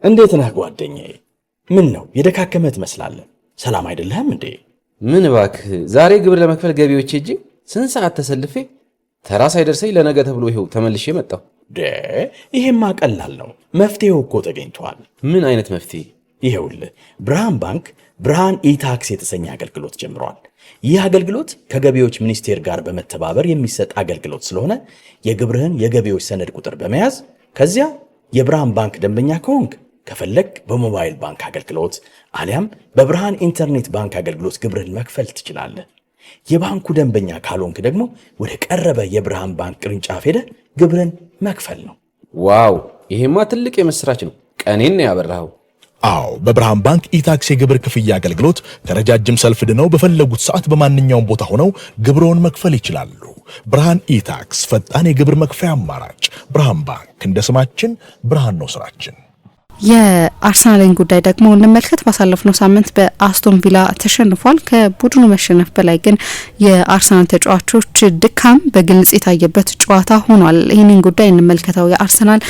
እንዴት ነህ ጓደኛዬ? ምን ነው የደካከመ ትመስላለህ? ሰላም አይደለህም እንዴ? ምን እባክህ፣ ዛሬ ግብር ለመክፈል ገቢዎች ሄጄ ስንት ሰዓት ተሰልፌ ተራ ሳይደርሰኝ ለነገ ተብሎ ይኸው ተመልሼ መጣሁ። ይሄማ ቀላል ነው። መፍትሄው እኮ ተገኝቷል። ምን አይነት መፍትሄ? ይኸውልህ ብርሃን ባንክ ብርሃን ኢታክስ የተሰኘ አገልግሎት ጀምሯል። ይህ አገልግሎት ከገቢዎች ሚኒስቴር ጋር በመተባበር የሚሰጥ አገልግሎት ስለሆነ የግብርህን የገቢዎች ሰነድ ቁጥር በመያዝ ከዚያ የብርሃን ባንክ ደንበኛ ከሆንክ ከፈለግ በሞባይል ባንክ አገልግሎት አሊያም በብርሃን ኢንተርኔት ባንክ አገልግሎት ግብርህን መክፈል ትችላለህ። የባንኩ ደንበኛ ካልሆንክ ደግሞ ወደ ቀረበ የብርሃን ባንክ ቅርንጫፍ ሄደህ ግብርህን መክፈል ነው። ዋው! ይሄማ ትልቅ የምስራች ነው። ቀኔን ያበራኸው። አዎ፣ በብርሃን ባንክ ኢታክስ የግብር ክፍያ አገልግሎት ከረጃጅም ሰልፍ ድነው በፈለጉት ሰዓት በማንኛውም ቦታ ሆነው ግብርዎን መክፈል ይችላሉ። ብርሃን ኢታክስ ፈጣን የግብር መክፈያ አማራጭ። ብርሃን ባንክ እንደ ስማችን ብርሃን ነው ስራችን። የአርሰናልን ጉዳይ ደግሞ እንመልከት። ባሳለፍነው ሳምንት በአስቶን ቪላ ተሸንፏል። ከቡድኑ መሸነፍ በላይ ግን የአርሰናል ተጫዋቾች ድካም በግልጽ የታየበት ጨዋታ ሆኗል። ይህንን ጉዳይ እንመልከተው። የአርሰናል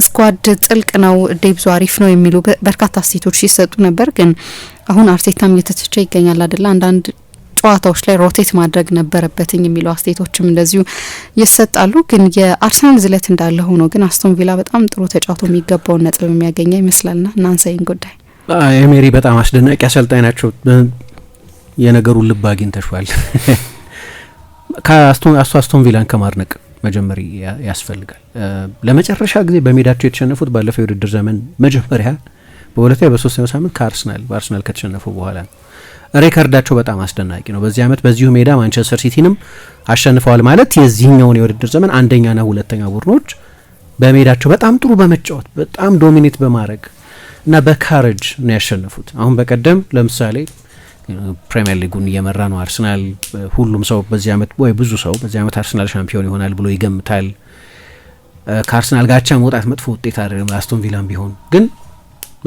ስኳድ ጥልቅ ነው፣ ዴብዙ አሪፍ ነው የሚሉ በርካታ አስተያየቶች ሲሰጡ ነበር። ግን አሁን አርቴታም እየተተቸ ይገኛል አይደለ? አንዳንድ ጨዋታዎች ላይ ሮቴት ማድረግ ነበረበትኝ የሚሉ አስተያየቶችም እንደዚሁ ይሰጣሉ። ግን የአርሰናል ዝለት እንዳለ ሆኖ ግን አስቶን ቪላ በጣም ጥሩ ተጫውቶ የሚገባውን ነጥብ የሚያገኘ ይመስላልና እናንሳይን ጉዳይ ኤሜሪ በጣም አስደናቂ አሰልጣኝ ናቸው። የነገሩን ልብ አግኝተሻል። አስቶን ቪላን ከማድነቅ መጀመር ያስፈልጋል። ለመጨረሻ ጊዜ በሜዳቸው የተሸነፉት ባለፈው የውድድር ዘመን መጀመሪያ በሁለተኛ በሶስተኛው ሳምንት በአርሰናል ከተሸነፉ በኋላ ነው። ሬከርዳቸው በጣም አስደናቂ ነው። በዚህ ዓመት በዚሁ ሜዳ ማንቸስተር ሲቲንም አሸንፈዋል ማለት የዚህኛውን የውድድር ዘመን አንደኛና ሁለተኛ ቡድኖች በሜዳቸው በጣም ጥሩ በመጫወት በጣም ዶሚኔት በማድረግ እና በካረጅ ነው ያሸነፉት። አሁን በቀደም ለምሳሌ ፕሪሚየር ሊጉን እየመራ ነው አርሰናል። ሁሉም ሰው በዚህ ዓመት ወይ ብዙ ሰው በዚህ ዓመት አርሰናል ሻምፒዮን ይሆናል ብሎ ይገምታል። ከአርሰናል ጋቻ መውጣት መጥፎ ውጤት አይደለም። አስቶን ቪላም ቢሆን ግን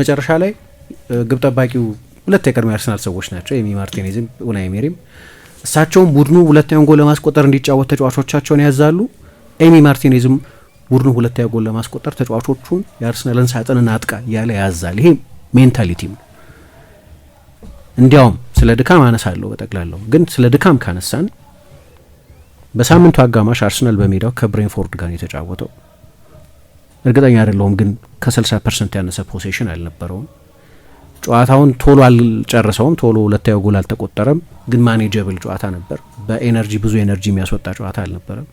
መጨረሻ ላይ ግብ ጠባቂው ሁለት የቀድሞ አርሰናል ሰዎች ናቸው፣ ኤሚ ማርቲኔዝም ኡናይ ኤሜሪም። እሳቸውም ቡድኑ ሁለተኛውን ጎል ለማስቆጠር እንዲጫወት ተጫዋቾቻቸውን ያዛሉ። ኤሚ ማርቲኔዝም ቡድኑ ሁለተኛ ጎል ለማስቆጠር ተጫዋቾቹን የአርሰናልን ሳጥንን አጥቃ እያለ ያዛል። ይሄ ሜንታሊቲም ነው። እንዲያውም ስለ ድካም አነሳለሁ በጠቅላላው፣ ግን ስለ ድካም ካነሳን በሳምንቱ አጋማሽ አርሰናል በሜዳው ከብሬንፎርድ ጋር የተጫወተው እርግጠኛ አይደለሁም፣ ግን ከ60% ያነሰ ፖሴሽን አልነበረውም። ጨዋታውን ቶሎ አልጨረሰውም፣ ቶሎ ሁለተኛው ጎል አልተቆጠረም፣ ግን ማኔጀብል ጨዋታ ነበር። በኤነርጂ ብዙ ኤነርጂ የሚያስወጣ ጨዋታ አልነበረም።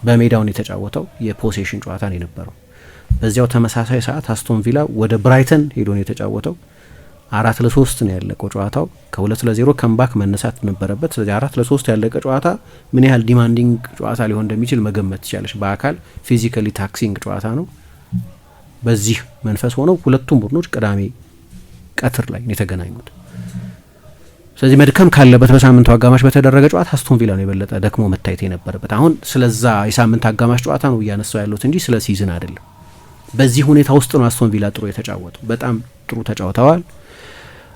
በሜዳውን የተጫወተው የፖሴሽን ጨዋታ ነው የነበረው። በዚያው ተመሳሳይ ሰዓት አስቶን ቪላ ወደ ብራይተን ሄዶ ነው የተጫወተው። 4-3 ነው ያለቀው ጨዋታው። ከ2-0 ከምባክ መነሳት ነበረበት። ስለዚህ 4-3 ያለቀ ጨዋታ ምን ያህል ዲማንዲንግ ጨዋታ ሊሆን እንደሚችል መገመት ትችላለች። በአካል ፊዚካሊ ታክሲንግ ጨዋታ ነው። በዚህ መንፈስ ሆነው ሁለቱም ቡድኖች ቅዳሜ ቀትር ላይ ነው የተገናኙት። ስለዚህ መድከም ካለበት በሳምንቱ አጋማሽ በተደረገ ጨዋታ አስቶን ቪላ ነው የበለጠ ደክሞ መታየት የነበረበት። አሁን ስለዛ የሳምንት አጋማሽ ጨዋታ ነው እያነሳው ያሉት እንጂ ስለ ሲዝን አይደለም። በዚህ ሁኔታ ውስጥ ነው አስቶን ቪላ ጥሩ የተጫወቱ። በጣም ጥሩ ተጫውተዋል።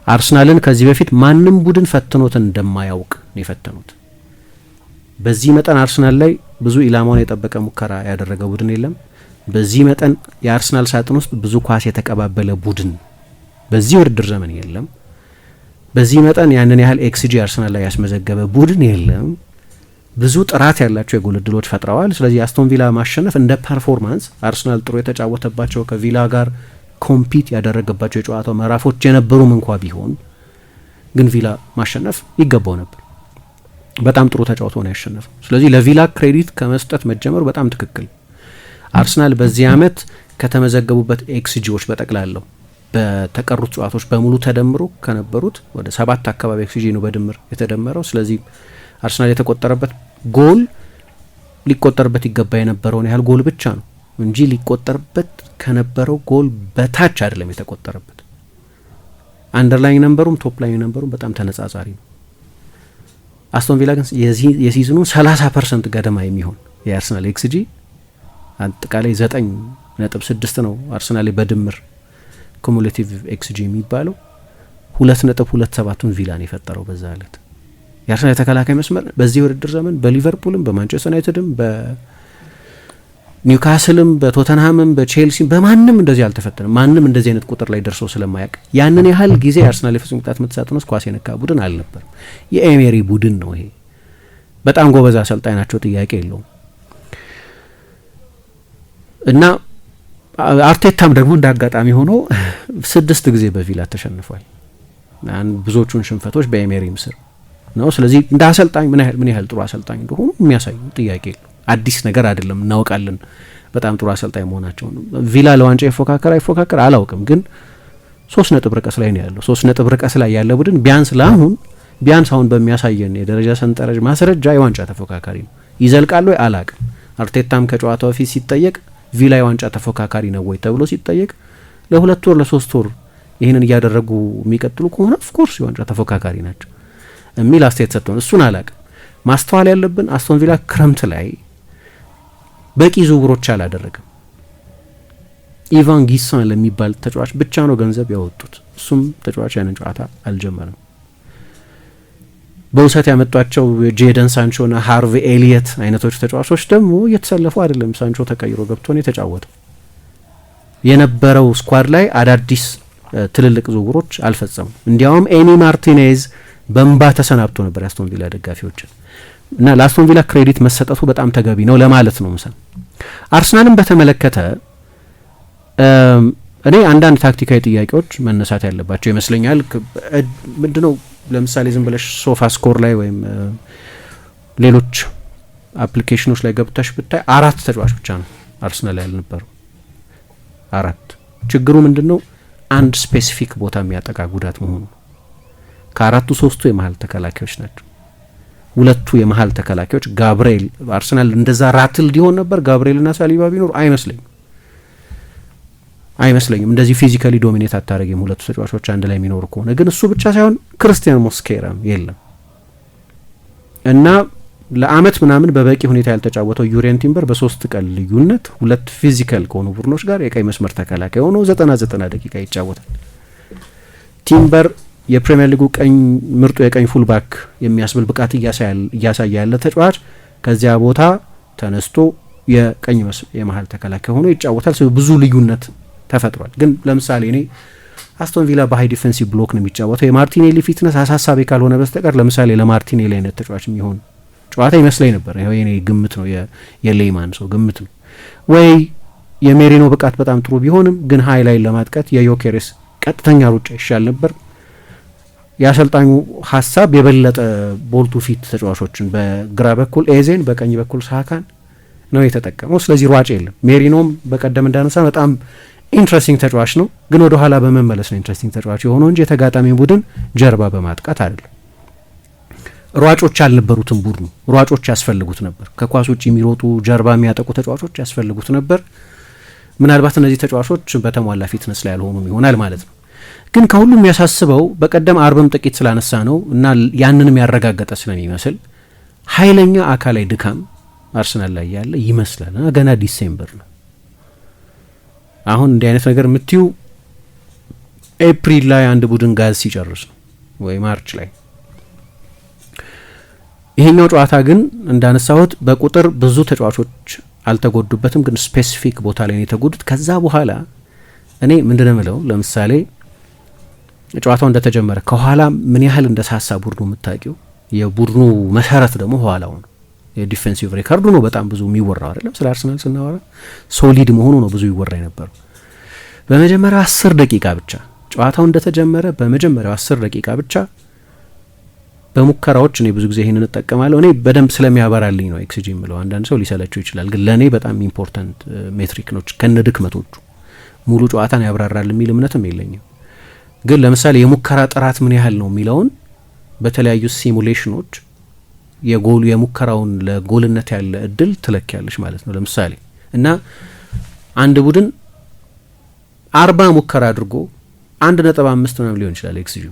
አርሰናልን ከዚህ በፊት ማንም ቡድን ፈትኖት እንደማያውቅ ነው የፈተኑት። በዚህ መጠን አርሰናል ላይ ብዙ ኢላማውን የጠበቀ ሙከራ ያደረገ ቡድን የለም። በዚህ መጠን የአርሰናል ሳጥን ውስጥ ብዙ ኳስ የተቀባበለ ቡድን በዚህ ውድድር ዘመን የለም። በዚህ መጠን ያንን ያህል ኤክስጂ አርሰናል ላይ ያስመዘገበ ቡድን የለም። ብዙ ጥራት ያላቸው የጎል ዕድሎች ፈጥረዋል። ስለዚህ አስቶን ቪላ ማሸነፍ እንደ ፐርፎርማንስ አርሰናል ጥሩ የተጫወተባቸው ከቪላ ጋር ኮምፒት ያደረገባቸው የጨዋታው ምዕራፎች የነበሩም እንኳ ቢሆን ግን ቪላ ማሸነፍ ይገባው ነበር። በጣም ጥሩ ተጫውቶ ነው ያሸነፈው። ስለዚህ ለቪላ ክሬዲት ከመስጠት መጀመሩ በጣም ትክክል። አርሰናል በዚህ ዓመት ከተመዘገቡበት ኤክስጂዎች በጠቅላላው በተቀሩት ጨዋታዎች በሙሉ ተደምሮ ከነበሩት ወደ 7 አካባቢ ኤክስጂ ነው በድምር የተደመረው። ስለዚህ አርሰናል የተቆጠረበት ጎል ሊቆጠርበት ይገባ የነበረውን ያህል ጎል ብቻ ነው እንጂ ሊቆጠርበት ከነበረው ጎል በታች አይደለም የተቆጠረበት። አንደርላይን ነምበሩም ቶፕ ላይን ነምበሩም በጣም ተነጻጻሪ ነው። አስቶን ቪላ ግን የሲዝኑ 30% ገደማ የሚሆን የአርሰናል ኤክስጂ አጠቃላይ 9.6 ነው። አርሰናል በድምር ኩሙሌቲቭ ኤክስጂ የሚባለው 2.27ን ቪላን የፈጠረው በዛ ዕለት። የአርሰናል ተከላካይ መስመር በዚህ ውድድር ዘመን በሊቨርፑልም በማንቸስተር ዩናይትድም ኒውካስልም በቶተንሃምም በቼልሲ በማንም እንደዚህ አልተፈተነም። ማንም እንደዚህ አይነት ቁጥር ላይ ደርሶ ስለማያውቅ ያንን ያህል ጊዜ አርሰናል የፍጹም ቅጣት ምት ሳጥን ውስጥ ኳስ የነካ ቡድን አልነበርም። የኤሜሪ ቡድን ነው ይሄ። በጣም ጎበዝ አሰልጣኝ ናቸው፣ ጥያቄ የለውም። እና አርቴታም ደግሞ እንደ አጋጣሚ ሆኖ 6 ጊዜ በቪላ ተሸንፏል። ብዙዎቹን ሽንፈቶች በኤሜሪ ምስር ነው። ስለዚህ እንደ አሰልጣኝ ምን ያህል ጥሩ አሰልጣኝ እንደሆኑ የሚያሳይ ጥያቄ የለውም። አዲስ ነገር አይደለም፣ እናውቃለን በጣም ጥሩ አሰልጣኝ መሆናቸው ነው። ቪላ ለዋንጫ ይፎካከር አይፎካከር አላውቅም፣ ግን 3 ነጥብ ርቀት ላይ ነው ያለው። 3 ነጥብ ርቀት ላይ ያለ ቡድን ቢያንስ አሁን በሚያሳየን የደረጃ ሰንጠረዥ ማስረጃ የዋንጫ ተፎካካሪ ነው። ይዘልቃል ወይ አላቅም። አርቴታም ከጨዋታው ፊት ሲጠየቅ ቪላ የዋንጫ ተፎካካሪ ነው ወይ ተብሎ ሲጠየቅ ለ2 ወር ለ3 ወር ይህንን እያደረጉ የሚቀጥሉ ከሆነ ኦፍኮርስ የዋንጫ ተፎካካሪ ናቸው የሚል አስተያየት ሰጥተውን፣ እሱን አላቅም። ማስተዋል ያለብን አስቶን ቪላ ክረምት ላይ በቂ ዝውውሮች አላደረገም። ኢቫን ጊሳን ለሚባል ተጫዋች ብቻ ነው ገንዘብ ያወጡት። እሱም ተጫዋች ያንን ጨዋታ አልጀመረም። በውሰት ያመጧቸው ጄደን ሳንቾና ሃርቪ ኤሊየት አይነቶች ተጫዋቾች ደግሞ እየተሰለፉ አይደለም። ሳንቾ ተቀይሮ ገብቶ ነው የተጫወተው። የነበረው ስኳድ ላይ አዳዲስ ትልልቅ ዝውውሮች አልፈጸሙም። እንዲያውም ኤኒ ማርቲኔዝ በእንባ ተሰናብቶ ነበር የአስቶን ቪላ ደጋፊዎችን እና ለአስቶን ቪላ ክሬዲት መሰጠቱ በጣም ተገቢ ነው ለማለት ነው። ምሳሌ አርሰናልን በተመለከተ እኔ አንዳንድ ታክቲካዊ ጥያቄዎች መነሳት ያለባቸው ይመስለኛል። ምንድነው ለምሳሌ ዝም ብለሽ ሶፋ ስኮር ላይ ወይም ሌሎች አፕሊኬሽኖች ላይ ገብተሽ ብታይ 4 ተጫዋች ብቻ ነው አርሰናል ያልነበረው 4። ችግሩ ምንድነው? አንድ ስፔሲፊክ ቦታ የሚያጠቃ ጉዳት መሆኑ። ከ4ቱ 3ቱ የመሀል ተከላካዮች ናቸው። 2ቱ የመሀል ተከላካዮች ጋብርኤል አርሰናል እንደዛ ራትል ሊሆን ነበር ጋብርኤልና ሳሊባ ቢኖር አይመስለኝም። እንደዚህ ፊዚካሊ ዶሚኔት አታረግም 2ቱ ተጫዋቾች አንድ ላይ የሚኖሩ ከሆነ። ግን እሱ ብቻ ሳይሆን ክርስቲያን ሞስኬራም የለም እና ለአመት ምናምን በበቂ ሁኔታ ያልተጫወተው ዩሬን ቲምበር በ3 ቀን ልዩነት 2 ፊዚካል ከሆኑ ቡድኖች ጋር የቀይ መስመር ተከላካይ ሆኖ 90 ደቂቃ ይጫወታል። ቲምበር የፕሪሚየር ሊጉ ምርጡ የቀኝ ፉልባክ የሚያስብል ብቃት እያሳየ ያለ ተጫዋች ከዚያ ቦታ ተነስቶ የቀኝ የመሀል ተከላካይ ሆኖ ይጫወታል። ብዙ ልዩነት ተፈጥሯል። ግን ለምሳሌ እኔ አስቶን ቪላ በሃይ ዲፌንሲቭ ብሎክ ነው የሚጫወተው። የማርቲኔሊ ፊትነስ አሳሳቢ ካልሆነ በስተቀር ለምሳሌ ለማርቲኔሊ አይነት ተጫዋች የሚሆን ጨዋታ ይመስለኝ ነበር። ይሄ የኔ ግምት ነው፣ የሌይማን ሰው ግምት ነው። ወይ የሜሪኖ ብቃት በጣም ጥሩ ቢሆንም ግን ሃይ ላይ ለማጥቃት የዮኬሬስ ቀጥተኛ ሩጫ ይሻል ነበር። የአሰልጣኙ ሀሳብ የበለጠ ቦልቱ ፊት ተጫዋቾችን በግራ በኩል ኤዜን በቀኝ በኩል ሳካን ነው የተጠቀመው። ስለዚህ ሯጭ የለም። ሜሪኖም በቀደም እንዳነሳ በጣም ኢንትረስቲንግ ተጫዋች ነው፣ ግን ወደ ኋላ በመመለስ ነው ኢንትረስቲንግ ተጫዋች የሆነው እንጂ የተጋጣሚ ቡድን ጀርባ በማጥቃት አይደለም። ሯጮች አልነበሩትም ቡድኑ። ሯጮች ያስፈልጉት ነበር። ከኳስ ውጭ የሚሮጡ ጀርባ የሚያጠቁ ተጫዋቾች ያስፈልጉት ነበር። ምናልባት እነዚህ ተጫዋቾች በተሟላ ፊትነስ ላይ ያልሆኑም ይሆናል ማለት ነው። ግን ከሁሉም የሚያሳስበው በቀደም አርብም ጥቂት ስላነሳ ነው እና ያንንም ያረጋገጠ ስለሚመስል ኃይለኛ አካላዊ ድካም አርሰናል ላይ ያለ ይመስላል። ገና ዲሴምበር ነው። አሁን እንዲህ አይነት ነገር የምትዩ ኤፕሪል ላይ አንድ ቡድን ጋዝ ሲጨርስ ነው ወይ ማርች ላይ። ይሄኛው ጨዋታ ግን እንዳነሳሁት በቁጥር ብዙ ተጫዋቾች አልተጎዱበትም፣ ግን ስፔሲፊክ ቦታ ላይ ነው የተጎዱት። ከዛ በኋላ እኔ ምንድነው የምለው ለምሳሌ ጨዋታው እንደተጀመረ ከኋላ ምን ያህል እንደሳሳ ቡድኑ የምታውቂው። የቡድኑ መሰረት ደግሞ ኋላው ነው። የዲፌንሲቭ ሬከርዱ ነው በጣም ብዙ የሚወራው አይደለም። ስለ አርሰናል ስናወራ ሶሊድ መሆኑ ነው ብዙ ይወራ የነበረው። በመጀመሪያው 10 ደቂቃ ብቻ ጨዋታው እንደተጀመረ በመጀመሪያው 10 ደቂቃ ብቻ በሙከራዎች እኔ ብዙ ጊዜ ይሄንን እጠቀማለሁ። እኔ በደንብ ስለሚያበራልኝ ነው ኤክስጂ የምለው። አንዳንድ ሰው ሊሰለችው ይችላል፣ ግን ለእኔ በጣም ኢምፖርታንት ሜትሪክ ነው። ከነ ድክመቶቹ ሙሉ ጨዋታን ያብራራል የሚል እምነትም የለኝም። ግን ለምሳሌ የሙከራ ጥራት ምን ያህል ነው የሚለውን በተለያዩ ሲሙሌሽኖች የሙከራውን ለጎልነት ያለ እድል ትለኪያለሽ ማለት ነው። ለምሳሌ እና አንድ ቡድን 40 ሙከራ አድርጎ 1.5 ምናምን ሊሆን ይችላል ኤክስጂ።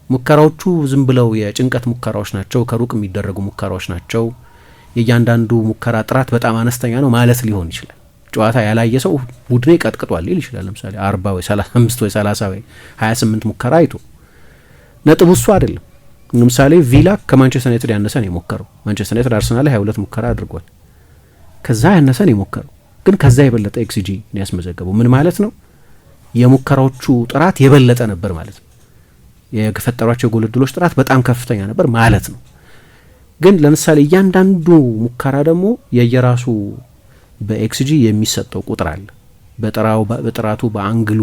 ሙከራዎቹ ዝም ብለው የጭንቀት ሙከራዎች ናቸው፣ ከሩቅ የሚደረጉ ሙከራዎች ናቸው። የእያንዳንዱ ሙከራ ጥራት በጣም አነስተኛ ነው ማለት ሊሆን ይችላል። ጨዋታ ያላየ ሰው ቡድኔ ቀጥቅጧል ሊል ይችላል። ለምሳሌ 40 ወይ 35 ወይ 30 ወይ 28 ሙከራ አይቶ ነጥቡ እሱ አይደለም። ለምሳሌ ቪላ ከማንቸስተር ዩናይትድ ያነሰን የሞከረው፣ ማንቸስተር ዩናይትድ አርሰናል ላይ 22 ሙከራ አድርጓል። ከዛ ያነሰን የሞከረው ግን ከዛ የበለጠ ኤክስጂ ነው ያስመዘገበው። ምን ማለት ነው? የሙከራዎቹ ጥራት የበለጠ ነበር ማለት ነው። የፈጠሯቸው የጎል ዕድሎች ጥራት በጣም ከፍተኛ ነበር ማለት ነው። ግን ለምሳሌ እያንዳንዱ ሙከራ ደግሞ የየራሱ በኤክስጂ የሚሰጠው ቁጥር አለ። በጥራቱ በአንግሉ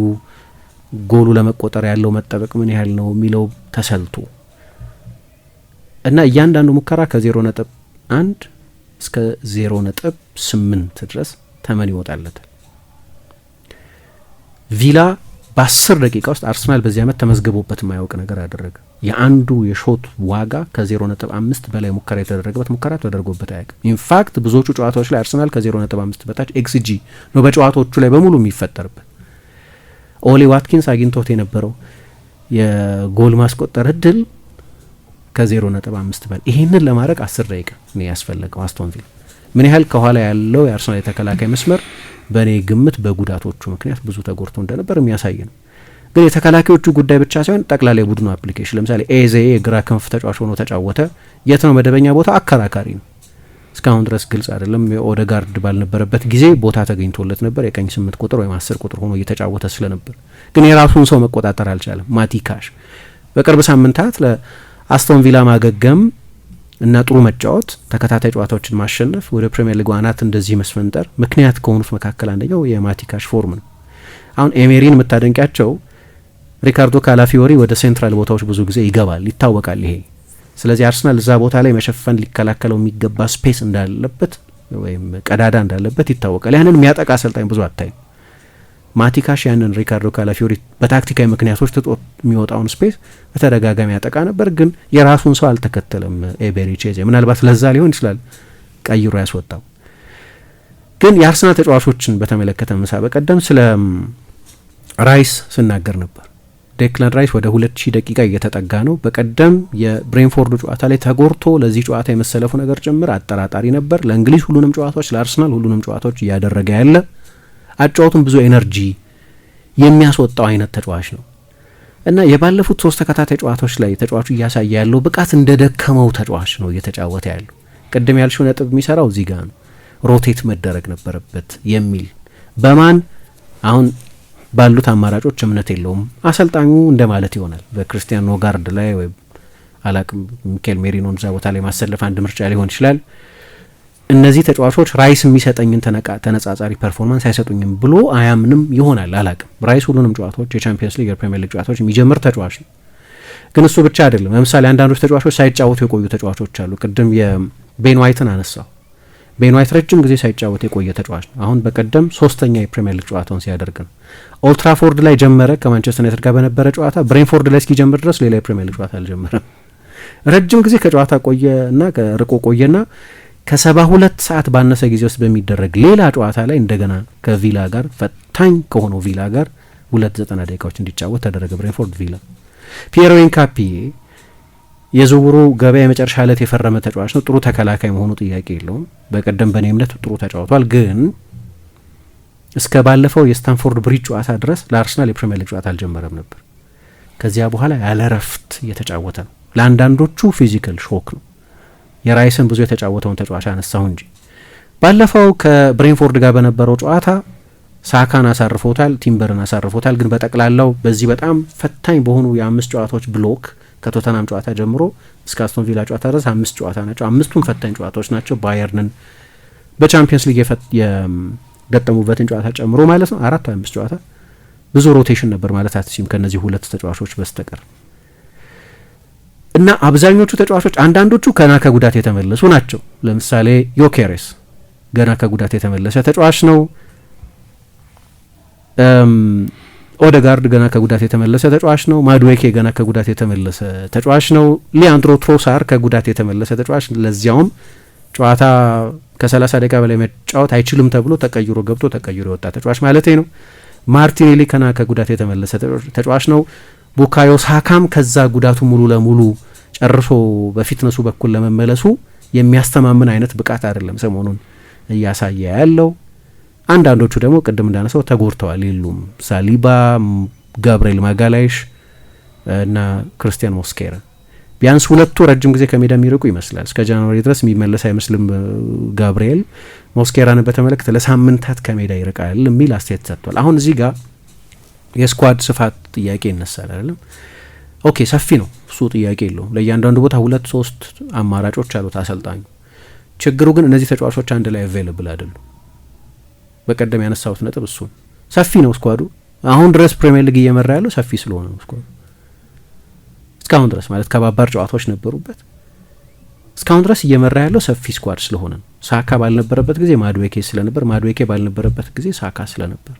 ጎሉ ለመቆጠር ያለው መጠበቅ ምን ያህል ነው የሚለው ተሰልቶ እና እያንዳንዱ ሙከራ ከ0.1 እስከ 0.8 ድረስ ተመን ይወጣለታል። ቪላ በ10 ደቂቃ ውስጥ አርሰናል በዚህ ዓመት ተመዝግቦበት የማያውቅ ነገር አደረገ። የአንዱ የሾት ዋጋ ከ0.5 በላይ ሙከራ የተደረገበት ሙከራ ተደርጎበት አያውቅም። ኢንፋክት ብዙዎቹ ጨዋታዎች ላይ አርሰናል ከ0.5 በታች ኤክስጂ ነው በጨዋታዎቹ ላይ በሙሉ የሚፈጠርበት። ኦሊ ዋትኪንስ አግኝቶት የነበረው የጎል ማስቆጠር እድል ከ0.5 በላይ። ይህንን ለማድረግ 10 ደቂቃ ነው ያስፈለገው። አስቶን ቪላ ምን ያህል ከኋላ ያለው የአርሰናል የተከላካይ መስመር በእኔ ግምት በጉዳቶቹ ምክንያት ብዙ ተጎድቶ እንደነበር የሚያሳይ ነው። ግን የተከላካዮቹ ጉዳይ ብቻ ሳይሆን ጠቅላላ የቡድኑ አፕሊኬሽን፣ ለምሳሌ ኤዜ የግራ ክንፍ ተጫዋች ሆኖ ተጫወተ። የት ነው መደበኛ ቦታ? አከራካሪ ነው። እስካሁን ድረስ ግልጽ አይደለም። የኦደጋርድ ባልነበረበት ጊዜ ቦታ ተገኝቶለት ነበር። የቀኝ 8 ቁጥር ወይም 10 ቁጥር ሆኖ እየተጫወተ ስለነበር ግን የራሱን ሰው መቆጣጠር አልቻለም። ማቲካሽ በቅርብ ሳምንታት ለአስቶን ቪላ ማገገም እና ጥሩ መጫወት፣ ተከታታይ ጨዋታዎችን ማሸነፍ፣ ወደ ፕሪሚየር ሊግ አናት እንደዚህ መስፈንጠር ምክንያት ከሆኑት መካከል አንደኛው የማቲካሽ ፎርም ነው። አሁን ኤሜሪን የምታደንቂያቸው ሪካርዶ ካላፊዮሪ ወደ ሴንትራል ቦታዎች ብዙ ጊዜ ይገባል፣ ይታወቃል ይሄ። ስለዚህ አርሰናል እዛ ቦታ ላይ መሸፈን ሊከላከለው የሚገባ ስፔስ እንዳለበት ወይም ቀዳዳ እንዳለበት ይታወቃል። ያንን የሚያጠቃ አሰልጣኝ ብዙ አታይም። ማቲካሽ ያንን ሪካርዶ ካላፊዮሪ በታክቲካዊ ምክንያቶች ትጦት የሚወጣውን ስፔስ በተደጋጋሚ ያጠቃ ነበር፣ ግን የራሱን ሰው አልተከተለም። ኤቤሪቼዜ ምናልባት ለዛ ሊሆን ይችላል ቀይሮ ያስወጣው። ግን የአርሰናል ተጫዋቾችን በተመለከተ ምሳ በቀደም ስለ ራይስ ስናገር ነበር። ዴክላን ራይስ ወደ 2000 ደቂቃ እየተጠጋ ነው። በቀደም የብሬንፎርዱ ጨዋታ ላይ ተጎርቶ ለዚህ ጨዋታ የመሰለፉ ነገር ጭምር አጠራጣሪ ነበር። ለእንግሊዝ ሁሉንም ጨዋታዎች፣ ለአርሰናል ሁሉንም ጨዋታዎች እያደረገ ያለ አጫወቱን ብዙ ኤነርጂ የሚያስወጣው አይነት ተጫዋች ነው እና የባለፉት 3 ተከታታይ ጨዋታዎች ላይ ተጫዋቹ እያሳየ ያለው ብቃት እንደ ደከመው ተጫዋች ነው እየተጫወተ ያለው። ቅድም ያልሽው ነጥብ የሚሰራው እዚህ ጋር ነው። ሮቴት መደረግ ነበረበት የሚል በማን አሁን ባሉት አማራጮች እምነት የለውም አሰልጣኙ እንደማለት ይሆናል። በክርስቲያን ኖጋርድ ላይ ወይ አላቅም ሚኬል ሜሪኖን እዛ ቦታ ላይ ማሰለፍ አንድ ምርጫ ሊሆን ይችላል። እነዚህ ተጫዋቾች ራይስ የሚሰጠኝን ተነጻጻሪ ፐርፎርማንስ አይሰጡኝም ብሎ አያምንም ይሆናል። አላቅም ራይስ ሁሉንም ጨዋታዎች የቻምፒየንስ ሊግ የፕሪሚየር ሊግ ጨዋታዎች የሚጀምር ተጫዋች ነው። ግን እሱ ብቻ አይደለም። ለምሳሌ አንዳንዶች ተጫዋቾች ሳይጫወቱ የቆዩ ተጫዋቾች አሉ። ቅድም የቤን ዋይትን አነሳው። ቤን ዋይት ረጅም ጊዜ ሳይጫወት የቆየ ተጫዋች ነው። አሁን በቀደም 3ኛ የፕሪሚየር ሊግ ጨዋታውን ሲያደርግ ነው። ኦልትራፎርድ ላይ ጀመረ ከማንቸስተር ዩናይትድ ጋር በነበረ ጨዋታ። ብሬንፎርድ ላይ እስኪጀምር ድረስ ሌላ የፕሪሚየር ሊግ ጨዋታ አልጀመረም። ረጅም ጊዜ ከጨዋታ ቆየና ርቆ ቆየና ከ72 ሰዓት ባነሰ ጊዜ ውስጥ በሚደረግ ሌላ ጨዋታ ላይ እንደገና ከቪላ ጋር ፈታኝ ከሆነው ቪላ ጋር 290 ደቂቃዎች እንዲጫወት ተደረገ። ብሬንፎርድ ቪላ። ፒየሮ ኢንካፒዬ የዝውውሩ ገበያ የመጨረሻ ዕለት የፈረመ ተጫዋች ነው። ጥሩ ተከላካይ መሆኑ ጥያቄ የለውም። በቀደም በእኔ እምነት ጥሩ ተጫውቷል። ግን እስከ ባለፈው የስታንፎርድ ብሪጅ ጨዋታ ድረስ ለአርሰናል የፕሪሚየር ሊግ ጨዋታ አልጀመረም ነበር። ከዚያ በኋላ ያለ ረፍት እየተጫወተ ነው። ለአንዳንዶቹ ፊዚካል ሾክ ነው። የራይስን ብዙ የተጫወተውን ተጫዋች አነሳሁ እንጂ ባለፈው ከብሬንፎርድ ጋር በነበረው ጨዋታ ሳካን አሳርፎታል፣ ቲምበርን አሳርፎታል። ግን በጠቅላላው በዚህ በጣም ፈታኝ በሆኑ የ5 ጨዋታዎች ብሎክ ከቶተናም ጨዋታ ጀምሮ እስከ አስቶን ቪላ ጨዋታ ድረስ 5 ጨዋታ ናቸው። 5ቱም ፈታኝ ጨዋታዎች ናቸው። ባየርንን በቻምፒየንስ ሊግ የገጠሙበትን ጨዋታ ጨምሮ ማለት ነው 4 5 ጨዋታ ብዙ ሮቴሽን ነበር ማለት አትሲም ከነዚህ 2 ተጫዋቾች በስተቀር እና አብዛኞቹ ተጫዋቾች አንዳንዶቹ ገና ከጉዳት የተመለሱ ናቸው። ለምሳሌ ዮኬሬስ ገና ከጉዳት የተመለሰ ተጫዋች ነው። ኦደጋርድ ገና ከጉዳት የተመለሰ ተጫዋች ነው። ማድዌኬ ገና ከጉዳት የተመለሰ ተጫዋች ነው። ሊያንድሮ ትሮሳር ከጉዳት የተመለሰ ተጫዋች፣ ለዚያውም ጨዋታ ከ30 ደቂቃ በላይ መጫወት አይችልም ተብሎ ተቀይሮ ገብቶ ተቀይሮ የወጣ ተጫዋች ማለት ነው። ማርቲኔሊ ገና ከጉዳት የተመለሰ ተጫዋች ነው። ቡካዮ ሳካም ከዛ ጉዳቱ ሙሉ ለሙሉ ጨርሶ በፊትነሱ በኩል ለመመለሱ የሚያስተማምን አይነት ብቃት አይደለም ሰሞኑን እያሳየ ያለው። አንዳንዶቹ ደግሞ ቅድም እንዳነሳው ተጎድተዋል የሉም። ሳሊባ፣ ጋብርኤል ማጋላይሽ እና ክርስቲያን ሞስኬራ ቢያንስ ሁለቱ ረጅም ጊዜ ከሜዳ የሚርቁ ይመስላል። እስከ ጃንዋሪ ድረስ የሚመለስ አይመስልም። ጋብርኤል ሞስኬራን በተመለከተ ለሳምንታት ከሜዳ ይርቃል የሚል አስተያየት ሰጥቷል። አሁን እዚህ ጋር የስኳድ ስፋት ጥያቄ ይነሳል አይደለም? ኦኬ ሰፊ ነው እሱ ጥያቄ የለውም። ለእያንዳንዱ ቦታ 2-3 አማራጮች አሉት አሰልጣኙ። ችግሩ ግን እነዚህ ተጫዋቾች አንድ ላይ አቬይለብል አይደሉም። በቀደም ያነሳሁት ነጥብ እሱ ሰፊ ነው ስኳዱ። አሁን ድረስ ፕሪሚየር ሊግ እየመራ ያለው ሰፊ ስለሆነ ነው ስኳዱ። እስካሁን ድረስ ማለት ከባባር ጨዋታዎች ነበሩበት። እስካሁን ድረስ እየመራ ያለው ሰፊ ስኳድ ስለሆነ ነው። ሳካ ባልነበረበት ጊዜ ማድዌኬ ስለነበር፣ ማድዌኬ ባልነበረበት ጊዜ ሳካ ስለነበር፣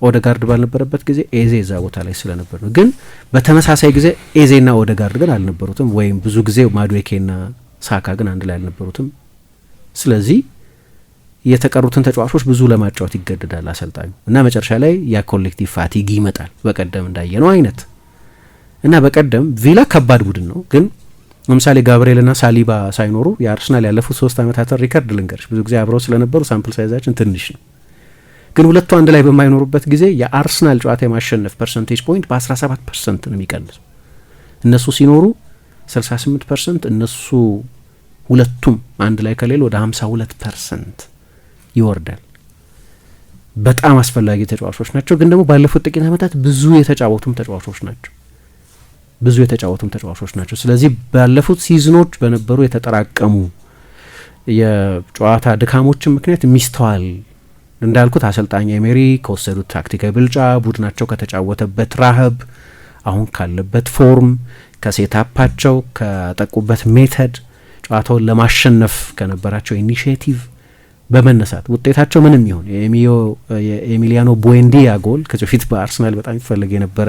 ኦደጋርድ ባልነበረበት ጊዜ ኤዜ እዛ ቦታ ላይ ስለነበር ነው። ግን በተመሳሳይ ጊዜ ኤዜና ኦደጋርድ ግን አልነበሩትም፣ ወይም ብዙ ጊዜ ማድዌኬና ሳካ ግን አንድ ላይ አልነበሩትም። ስለዚህ የተቀሩትን ተጫዋቾች ብዙ ለማጫወት ይገደዳል አሰልጣኙ እና መጨረሻ ላይ ያ ኮሌክቲቭ ፋቲግ ይመጣል። በቀደም እንዳየነው አይነት እና በቀደም ቪላ ከባድ ቡድን ነው። ግን ለምሳሌ ጋብርኤልና ሳሊባ ሳይኖሩ የአርሰናል ያለፉት 3 ዓመታትን ሪከርድ ልንገርሽ። ብዙ ጊዜ አብረው ስለነበሩ ሳምፕል ሳይዛችን ትንሽ ነው። ግን ሁለቱ አንድ ላይ በማይኖሩበት ጊዜ የአርሰናል ጨዋታ የማሸነፍ ፐርሰንቴጅ ፖይንት በ17% ነው የሚቀንስ። እነሱ ሲኖሩ 68%፣ እነሱ ሁለቱም አንድ ላይ ከሌሉ ወደ 52% ይወርዳል። በጣም አስፈላጊ ተጫዋቾች ናቸው። ግን ደግሞ ባለፉት ጥቂት ዓመታት ብዙ የተጫወቱም ተጫዋቾች ናቸው። ስለዚህ ባለፉት ሲዝኖች በነበሩ የተጠራቀሙ የጨዋታ ድካሞችን ምክንያት የሚስተዋል እንዳልኩት አሰልጣኝ ኤሜሪ ከወሰዱት ታክቲካዊ ብልጫ፣ ቡድናቸው ከተጫወተበት ራህብ፣ አሁን ካለበት ፎርም፣ ከሴታፓቸው፣ ካጠቁበት ሜተድ፣ ጨዋታውን ለማሸነፍ ከነበራቸው ኢኒሽቲቭ በመነሳት ውጤታቸው ምንም ይሁን የኤሚሊያኖ ቡዌንዲያ ጎል ከዚህ በፊት በአርሰናል በጣም ይፈለግ የነበረ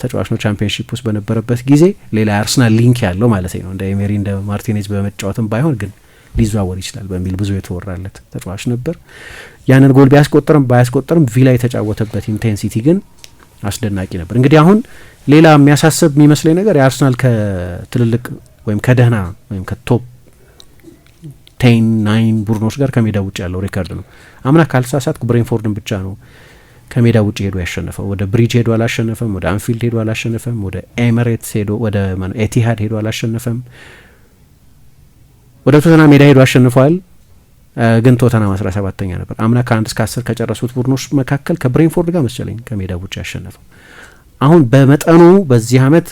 ተጫዋች ነው። ቻምፒየንሺፕ ውስጥ በነበረበት ጊዜ ሌላ የአርሰናል ሊንክ ያለው ማለት ነው። እንደ ኤሜሪ እንደ ማርቲኔዝ በመጫወትም ባይሆን ግን ሊዘዋወር ይችላል በሚል ብዙ የተወራለት ተጫዋች ነበር። ያንን ጎል ባያስቆጠርም ቪላ የተጫወተበት ኢንቴንሲቲ ግን አስደናቂ ነበር። እንግዲህ አሁን ሌላ የሚያሳስብ የሚመስለኝ ነገር የአርሰናል ከትልልቅ ወይም ከደህና ወይም ከቶፕ 10-9 ቡድኖች ጋር ከሜዳ ውጭ ያለው ሪከርድ ነው። አምና ካልተሳሳትኩ ብሬንፎርድን ብቻ ነው ከሜዳ ውጭ ሄዶ ያሸነፈው። ወደ ብሪጅ ሄዶ አላሸነፈም፣ ወደ አንፊልድ ሄዶ አላሸነፈም፣ ወደ ኤሚሬትስ ሄዶ ወደ ኤቲሃድ ሄዶ አላሸነፈም። ወደ ቶተናም ሜዳ ሄዶ አሸንፏል። ግን ቶተናም 17ኛ ነበር። አምና ከ1 እስከ 10 ከጨረሱት ቡድኖች መካከል ከብሬንፎርድ ጋር መሰለኝ ከሜዳ ውጭ ያሸነፈው። አሁን በመጠኑ በዚህ አመት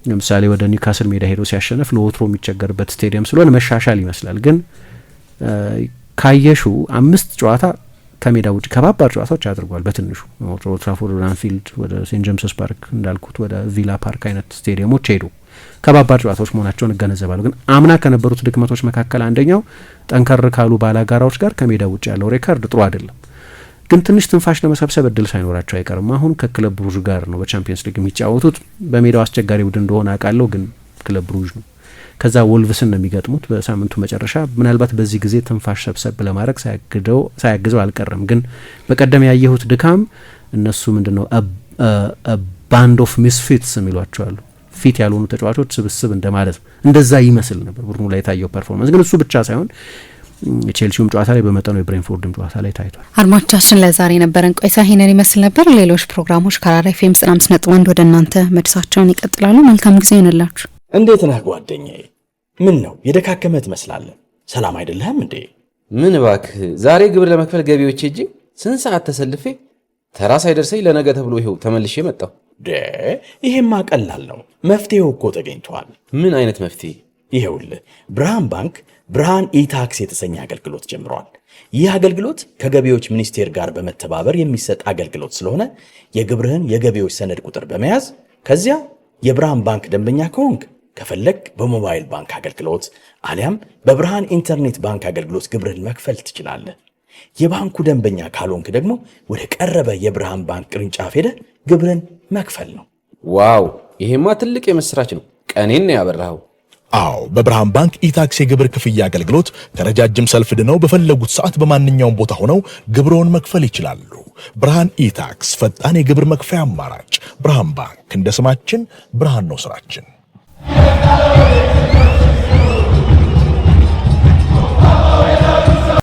ለምሳሌ ወደ ኒውካስል ሜዳ ሄዶ ሲያሸንፍ ለወትሮ የሚቸገርበት ስቴዲየም ስለሆነ መሻሻል ይመስላል። ግን ካየሹ 5 ጨዋታ ከሜዳ ውጭ ከባባድ ጨዋታዎች አድርጓል። በትንሹ ወደ ትራፎርድ፣ ወደ አንፊልድ፣ ወደ ሴንት ጄምስስ ፓርክ እንዳልኩት ወደ ቪላ ፓርክ አይነት ስቴዲየሞች ሄዱ። ከባባድ ጨዋታዎች መሆናቸውን እገነዘባለሁ። ግን አምና ከነበሩት ድክመቶች መካከል አንደኛው ጠንከር ካሉ ባላጋራዎች ጋር ከሜዳ ውጭ ያለው ሬከርድ ጥሩ አይደለም። ግን ትንሽ ትንፋሽ ለመሰብሰብ እድል ሳይኖራቸው አይቀርም። አሁን ከክለብ ብሩዥ ጋር ነው በቻምፒየንስ ሊግ የሚጫወቱት። በሜዳው አስቸጋሪ ቡድን እንደሆነ አውቃለሁ፣ ግን ክለብ ብሩዥ ነው። ከዛ ወልቭስን ነው የሚገጥሙት በሳምንቱ መጨረሻ። ምናልባት በዚህ ጊዜ ትንፋሽ ሰብሰብ ለማድረግ ሳያግዘው አልቀረም። ግን በቀደም ያየሁት ድካም እነሱ ምንድነው ባንድ ኦፍ ሚስፊትስ የሚሏቸው አሉ። ፊት ያልሆኑ ተጫዋቾች ስብስብ እንደማለት ነው። እንደዛ ይመስል ነበር ቡድኑ ላይ የታየው ፐርፎርማንስ። ግን እሱ ብቻ ሳይሆን የቼልሲውም ጨዋታ ላይ በመጠኑ የብሬንፎርድም ጨዋታ ላይ ታይቷል። አድማጮቻችን ለዛሬ የነበረን ቆይታ ይሄንን ይመስል ነበር። ሌሎች ፕሮግራሞች ከአራዳ ኤፍኤም 95.1 ወደ እናንተ መድረሳቸውን ይቀጥላሉ። መልካም ጊዜ ይሁንላችሁ። እንዴት ነህ ጓደኛዬ? ምን ነው የደካከመ ትመስላለህ። ሰላም አይደለህም እንዴ? ምን እባክህ፣ ዛሬ ግብር ለመክፈል ገቢዎች ሄጄ ስንት ሰዓት ተሰልፌ ተራ ሳይደርሰኝ ለነገ ተብሎ ይኸው ተመልሼ መጣሁ። ይሄማ ቀላል ነው። መፍትሄው እኮ ተገኝቷል። ምን አይነት መፍትሄ? ይኸውልህ ብርሃን ባንክ ብርሃን ኢታክስ የተሰኘ አገልግሎት ጀምሯል። ይህ አገልግሎት ከገቢዎች ሚኒስቴር ጋር በመተባበር የሚሰጥ አገልግሎት ስለሆነ የግብርህን የገቢዎች ሰነድ ቁጥር በመያዝ ከዚያ የብርሃን ባንክ ደንበኛ ከሆንክ ከፈለግ በሞባይል ባንክ አገልግሎት አሊያም በብርሃን ኢንተርኔት ባንክ አገልግሎት ግብርህን መክፈል ትችላለህ። የባንኩ ደንበኛ ካልሆንክ ደግሞ ወደ ቀረበ የብርሃን ባንክ ቅርንጫፍ ሄደህ ግብርን መክፈል ነው። ዋው! ይሄማ ትልቅ የምስራች ነው። ቀኔን ነው ያበራኸው። አዎ፣ በብርሃን ባንክ ኢታክስ የግብር ክፍያ አገልግሎት ከረጃጅም ሰልፍ ድነው በፈለጉት ሰዓት በማንኛውም ቦታ ሆነው ግብሮን መክፈል ይችላሉ። ብርሃን ኢታክስ ፈጣን የግብር መክፈያ አማራጭ። ብርሃን ባንክ እንደ ስማችን ብርሃን ነው ስራችን።